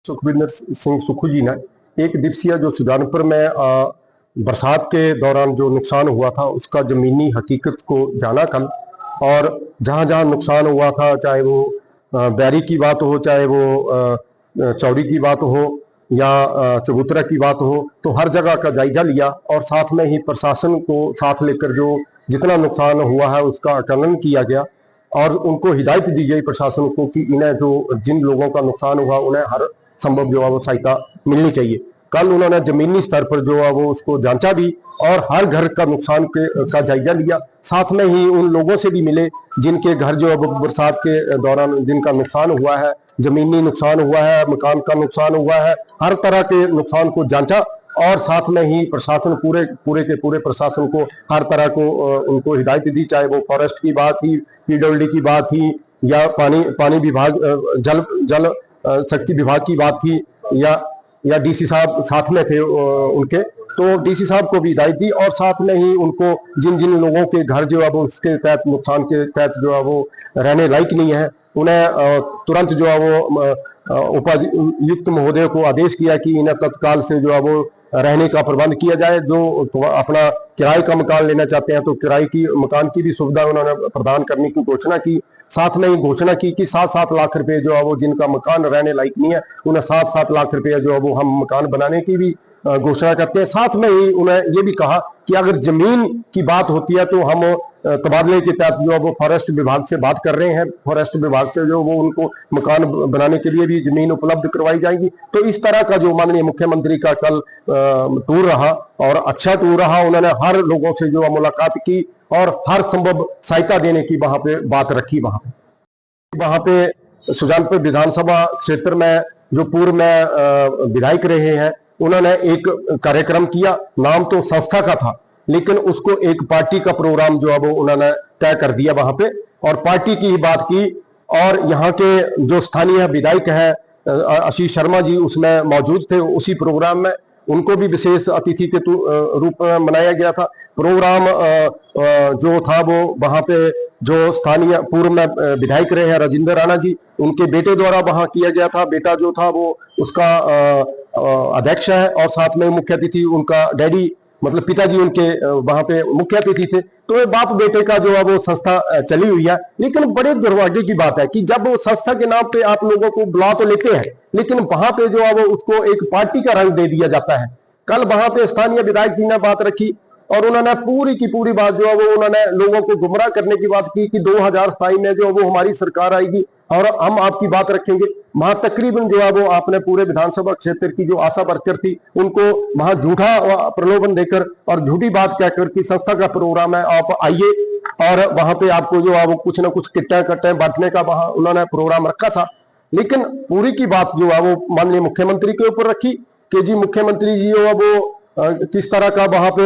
सुखविंदर सिंह सुक्खू जी ने एक दिवसीय जो सुजानपुर में बरसात के दौरान जो नुकसान हुआ था उसका जमीनी हकीकत को जाना कल। और जहां जहां नुकसान हुआ था, चाहे वो बैरी की बात हो, चाहे वो चौड़ी की बात हो या चबूतरा की बात हो, तो हर जगह का जायजा लिया और साथ में ही प्रशासन को साथ लेकर जो जितना नुकसान हुआ है उसका आकलन किया गया और उनको हिदायत दी गई प्रशासन को कि इन्हें जो जिन लोगों का नुकसान हुआ उन्हें हर संभव जो है वो सहायता मिलनी चाहिए। कल उन्होंने जमीनी स्तर पर जो है वो उसको जांचा भी और हर घर का नुकसान का जायजा लिया। साथ में ही उन लोगों से भी मिले जिनके घर जो है बरसात के दौरान जिनका नुकसान हुआ है, जमीनी नुकसान हुआ है, मकान का नुकसान हुआ है, हर तरह के नुकसान को जांचा और साथ में ही प्रशासन पूरे प्रशासन को हर तरह को उनको हिदायत दी, चाहे वो फॉरेस्ट की बात थी, पीडब्ल्यूडी की बात थी या पानी विभाग, जल शक्ति विभाग की बात थी या डीसी साहब साथ में थे उनके, तो डीसी साहब को भी हिदायत दी और साथ में ही उनको जिन जिन लोगों के घर जो है वो उसके तहत नुकसान के तहत जो है वो रहने लायक नहीं है उन्हें तुरंत जो है वो उपायुक्त महोदय को आदेश किया कि इन्हें तत्काल से जो है वो रहने का प्रबंध किया जाए। जो अपना किराए का मकान लेना चाहते हैं तो किराए की मकान की भी सुविधा उन्होंने प्रदान करने की घोषणा की। साथ में ही घोषणा की कि 7-7 लाख रुपए जो है वो जिनका मकान रहने लायक नहीं है उन्हें 7-7 लाख रुपए जो है वो हम मकान बनाने की भी घोषणा करते हैं। साथ में ही उन्हें ये भी कहा कि अगर जमीन की बात होती है तो हम तबादले के तहत जो है वो फॉरेस्ट विभाग से बात कर रहे हैं, फॉरेस्ट विभाग से जो वो उनको मकान बनाने के लिए भी जमीन उपलब्ध करवाई जाएगी। तो इस तरह का जो माननीय मुख्यमंत्री का कल टूर रहा और अच्छा टूर रहा। उन्होंने हर लोगों से जो मुलाकात की और हर संभव सहायता देने की वहां पे बात रखी। वहां पे सुजानपुर विधानसभा क्षेत्र में जो पूर्व में विधायक रहे हैं उन्होंने एक कार्यक्रम किया, नाम तो संस्था का था लेकिन उसको एक पार्टी का प्रोग्राम जो है वो उन्होंने तय कर दिया वहां पे और पार्टी की ही बात की। और यहाँ के जो स्थानीय विधायक हैं आशीष शर्मा जी उसमें मौजूद थे उसी प्रोग्राम में, उनको भी विशेष अतिथि के रूप में मनाया गया था। प्रोग्राम जो था वो वहां पे जो स्थानीय पूर्व में विधायक रहे हैं राजेंद्र राणा जी, उनके बेटे द्वारा वहां किया गया था। बेटा जो था वो उसका अध्यक्ष है और साथ में मुख्य अतिथि उनका डैडी मतलब पिताजी उनके वहां पे मुख्य अतिथि थे। तो ये बाप बेटे का जो है वो संस्था चली हुई है। लेकिन बड़े दुर्भाग्य की बात है कि जब वो संस्था के नाम पे आप लोगों को बुला तो लेते हैं लेकिन वहां पे जो है वो उसको एक पार्टी का रंग दे दिया जाता है। कल वहां पे स्थानीय विधायक जी ने बात रखी और उन्होंने पूरी की पूरी बात जो है वो उन्होंने लोगों को गुमराह करने की बात की कि 2027 में जो वो हमारी सरकार आएगी और हम आपकी बात रखेंगे। वहां तकरीबन जो है वो आपने पूरे विधानसभा क्षेत्र की जो आशा वर्कर थी उनको वहां झूठा प्रलोभन देकर और झूठी बात कहकर कि संस्था का प्रोग्राम है आप आइए और वहां पे आपको जो है वो कुछ ना कुछ किट्टे कट्टे बांटने का वहां उन्होंने प्रोग्राम रखा था। लेकिन पूरी की बात जो है वो माननीय मुख्यमंत्री के ऊपर रखी कि जी मुख्यमंत्री जी जो है वो किस तरह का वहां पे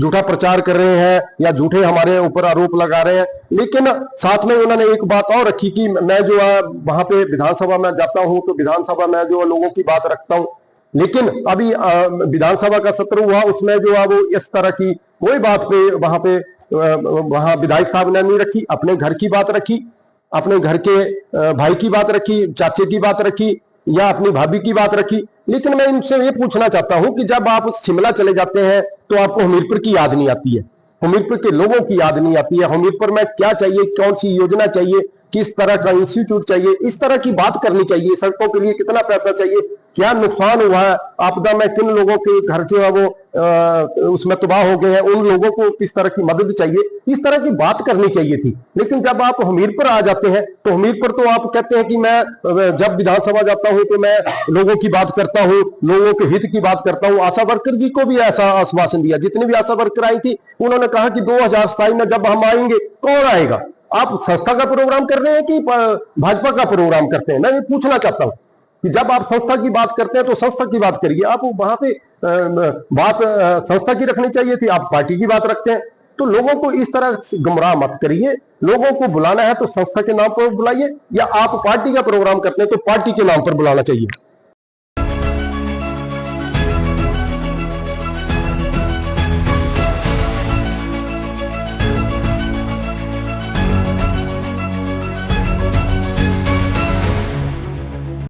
झूठा प्रचार कर रहे हैं या झूठे हमारे ऊपर आरोप लगा रहे हैं। लेकिन साथ में उन्होंने एक बात और रखी कि मैं जो है वहां पे विधानसभा में जाता हूं तो विधानसभा में जो लोगों की बात रखता हूं, लेकिन अभी विधानसभा का सत्र हुआ उसमें जो है वो इस तरह की कोई बात पे वहां विधायक साहब ने नहीं रखी। अपने घर की बात रखी, अपने घर के भाई की बात रखी, चाचे की बात रखी या अपनी भाभी की बात रखी। लेकिन मैं इनसे ये पूछना चाहता हूं कि जब आप शिमला चले जाते हैं तो आपको हमीरपुर की याद नहीं आती है, हमीरपुर के लोगों की याद नहीं आती है, हमीरपुर में क्या चाहिए, कौन सी योजना चाहिए, किस तरह का इंस्टीट्यूट चाहिए, इस तरह की बात करनी चाहिए। सड़कों के लिए कितना पैसा चाहिए, क्या नुकसान हुआ है आपदा में, किन लोगों के घर जो है वो उसमें तबाह हो गए हैं, उन लोगों को किस तरह की मदद चाहिए, इस तरह की बात करनी चाहिए थी। लेकिन जब आप हमीरपुर आ जाते हैं तो हमीरपुर तो आप कहते हैं कि मैं जब विधानसभा जाता हूं तो मैं लोगों की बात करता हूं, लोगों के हित की बात करता हूं। आशा वर्कर जी को भी ऐसा आश्वासन दिया, जितनी भी आशा वर्कर आई थी उन्होंने कहा कि 2027 में जब हम आएंगे कौन आएगा। आप संस्था का प्रोग्राम कर रहे हैं कि भाजपा का प्रोग्राम करते हैं? मैं ये पूछना चाहता हूं कि जब आप संस्था की बात करते हैं तो संस्था की बात करिए। आप वहां पे बात संस्था की रखनी चाहिए थी, आप पार्टी की बात रखते हैं। तो लोगों को इस तरह गुमराह मत करिए। लोगों को बुलाना है तो संस्था के नाम पर बुलाइए या आप पार्टी का प्रोग्राम करते हैं तो पार्टी के नाम पर बुलाना चाहिए।